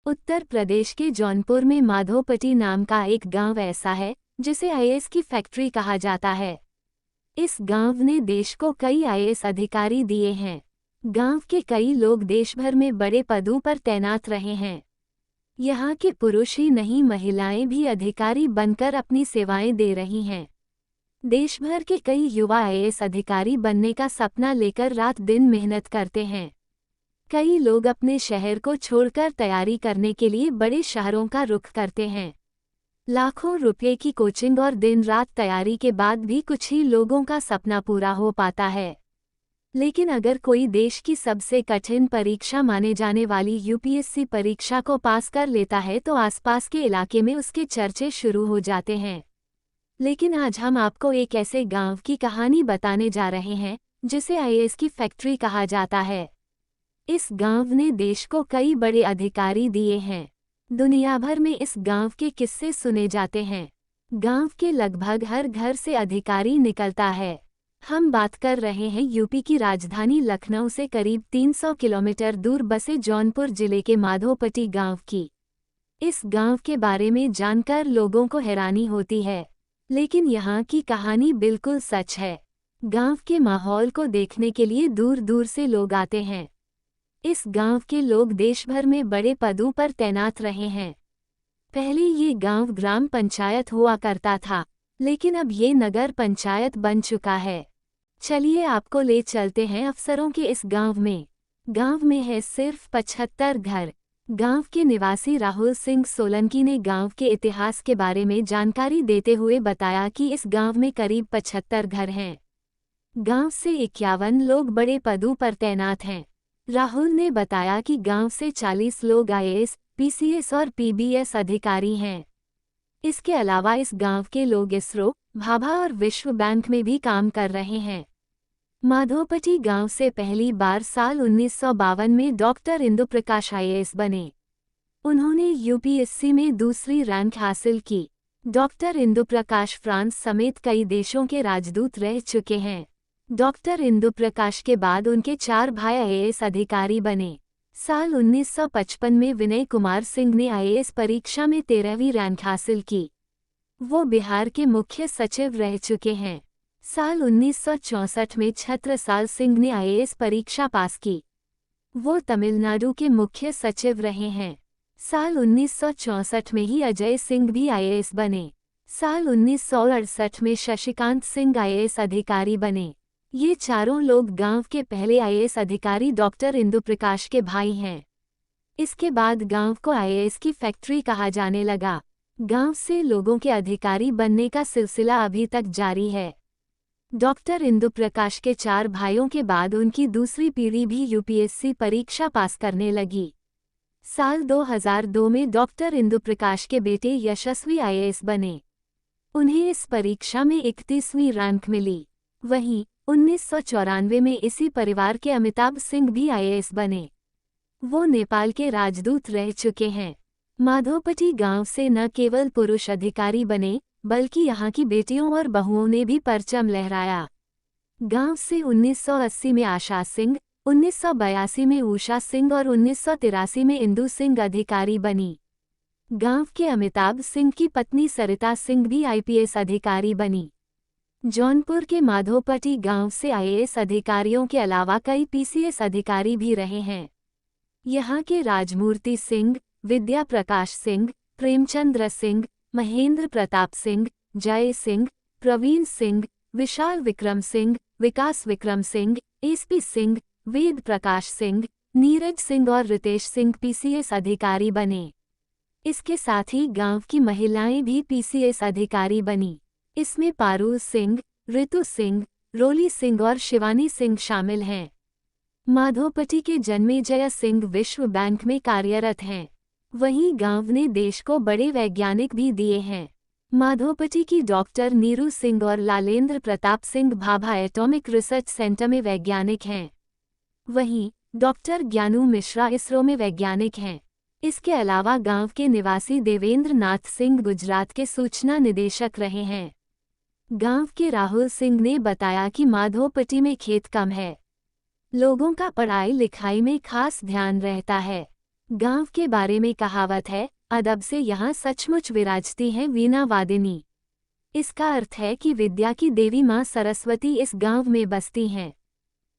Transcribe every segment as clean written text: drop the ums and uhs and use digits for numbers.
उत्तर प्रदेश के जौनपुर में माधोपट्टी नाम का एक गांव ऐसा है जिसे आईएएस की फैक्ट्री कहा जाता है। इस गांव ने देश को कई आईएएस अधिकारी दिए हैं। गांव के कई लोग देश भर में बड़े पदों पर तैनात रहे हैं। यहाँ के पुरुष ही नहीं, महिलाएं भी अधिकारी बनकर अपनी सेवाएं दे रही हैं। देश भर के कई युवा आईएएस अधिकारी बनने का सपना लेकर रात दिन मेहनत करते हैं। कई लोग अपने शहर को छोड़कर तैयारी करने के लिए बड़े शहरों का रुख करते हैं। लाखों रुपए की कोचिंग और दिन रात तैयारी के बाद भी कुछ ही लोगों का सपना पूरा हो पाता है। लेकिन अगर कोई देश की सबसे कठिन परीक्षा माने जाने वाली यूपीएससी परीक्षा को पास कर लेता है तो आसपास के इलाके में उसके चर्चे शुरू हो जाते हैं। लेकिन आज हम आपको एक ऐसे गांव की कहानी बताने जा रहे हैं जिसे आईएएस की फैक्ट्री कहा जाता है। इस गांव ने देश को कई बड़े अधिकारी दिए हैं। दुनिया भर में इस गांव के किस्से सुने जाते हैं। गांव के लगभग हर घर से अधिकारी निकलता है। हम बात कर रहे हैं यूपी की राजधानी लखनऊ से करीब 300 किलोमीटर दूर बसे जौनपुर जिले के माधोपट्टी गांव की। इस गांव के बारे में जानकर लोगों को हैरानी होती है, लेकिन यहाँ की कहानी बिल्कुल सच है। गांव के माहौल को देखने के लिए दूर दूर से लोग आते हैं। इस गांव के लोग देश भर में बड़े पदों पर तैनात रहे हैं। पहले ये गांव ग्राम पंचायत हुआ करता था, लेकिन अब ये नगर पंचायत बन चुका है। चलिए आपको ले चलते हैं अफसरों के इस गांव में। गांव में है सिर्फ 75 घर। गांव के निवासी राहुल सिंह सोलंकी ने गांव के इतिहास के बारे में जानकारी देते हुए बताया कि इस गांव में करीब 75 घर हैं। गांव से 51 लोग बड़े पदों पर तैनात हैं। राहुल ने बताया कि गांव से 40 लोग आईएएस, पीसीएस और पीबीएस अधिकारी हैं। इसके अलावा इस गांव के लोग इसरो, भाभा और विश्व बैंक में भी काम कर रहे हैं। माधोपट्टी गांव से पहली बार साल 1952 में डॉक्टर इंदु प्रकाश आईएएस बने। उन्होंने यूपीएससी में दूसरी रैंक हासिल की। डॉक्टर इंदु प्रकाश फ्रांस समेत कई देशों के राजदूत रह चुके हैं। डॉक्टर इंदु प्रकाश के बाद उनके 4 भाई आईएएस अधिकारी बने। साल 1955 में विनय कुमार सिंह ने आईएएस परीक्षा में 13वीं रैंक हासिल की। वो बिहार के मुख्य सचिव रह चुके हैं। साल 1964 में छत्रसाल सिंह ने आईएएस परीक्षा पास की। वो तमिलनाडु के मुख्य सचिव रहे हैं। साल 1964 में ही अजय सिंह भी आईएएस बने। साल 1968 में शशिकांत सिंह आईएएस अधिकारी बने। ये चारों लोग गांव के पहले आईएएस अधिकारी डॉक्टर इंदु प्रकाश के भाई हैं। इसके बाद गांव को आईएएस की फैक्ट्री कहा जाने लगा। गांव से लोगों के अधिकारी बनने का सिलसिला अभी तक जारी है। डॉक्टर इंदु प्रकाश के 4 भाइयों के बाद उनकी दूसरी पीढ़ी भी यूपीएससी परीक्षा पास करने लगी। साल 2002 में डॉक्टर इंदु प्रकाश के बेटे यशस्वी आईएएस बने। उन्हें इस परीक्षा में 31वीं रैंक मिली। वहीं 1994 में इसी परिवार के अमिताभ सिंह भी आईएएस बने। वो नेपाल के राजदूत रह चुके हैं। माधोपट्टी गांव से न केवल पुरुष अधिकारी बने, बल्कि यहाँ की बेटियों और बहुओं ने भी परचम लहराया। गांव से 1980 में आशा सिंह, 1982 में उषा सिंह और 1983 में इंदु सिंह अधिकारी बनी। गांव के अमिताभ सिंह की पत्नी सरिता सिंह भी आईपीएस अधिकारी बनी। जौनपुर के माधोपट्टी गांव से आईएएस अधिकारियों के अलावा कई पीसीएस अधिकारी भी रहे हैं। यहाँ के राजमूर्ति सिंह, विद्या प्रकाश सिंह, प्रेमचंद्र सिंह, महेंद्र प्रताप सिंह, जय सिंह, प्रवीण सिंह, विशाल विक्रम सिंह, विकास विक्रम सिंह, एसपी सिंह, वेद प्रकाश सिंह, नीरज सिंह और रितेश सिंह पीसीएस अधिकारी बने। इसके साथ ही गांव की महिलाएं भी पीसीएस अधिकारी बनी। इसमें पारुल सिंह, ऋतु सिंह, रोली सिंह और शिवानी सिंह शामिल हैं। माधोपट्टी के जन्मेजय सिंह विश्व बैंक में कार्यरत हैं। वहीं गांव ने देश को बड़े वैज्ञानिक भी दिए हैं। माधोपट्टी की डॉक्टर नीरू सिंह और Lalendra Pratap Singh Bhabha Atomic Research Centre में वैज्ञानिक हैं। वहीं डॉक्टर ज्ञानू मिश्रा इसरो में वैज्ञानिक हैं। इसके अलावा गांव के निवासी देवेंद्र नाथ सिंह गुजरात के सूचना निदेशक रहे हैं। गांव के राहुल सिंह ने बताया कि माधोपट्टी में खेत कम है। लोगों का पढ़ाई लिखाई में खास ध्यान रहता है। गांव के बारे में कहावत है, अदब से यहाँ सचमुच विराजती हैं वीणा वादिनी। इसका अर्थ है कि विद्या की देवी माँ सरस्वती इस गांव में बसती हैं।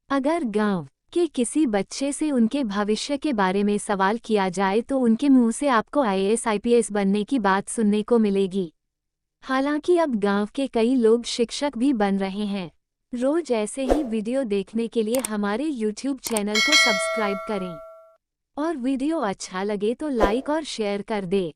अगर गांव के किसी बच्चे से उनके भविष्य के बारे में सवाल किया जाए तो उनके मुंह से आपको आईएएस आईपीएस बनने की बात सुनने को मिलेगी। हालांकि अब गांव के कई लोग शिक्षक भी बन रहे हैं। रोज ऐसे ही वीडियो देखने के लिए हमारे YouTube चैनल को सब्सक्राइब करें और वीडियो अच्छा लगे तो लाइक और शेयर कर दें।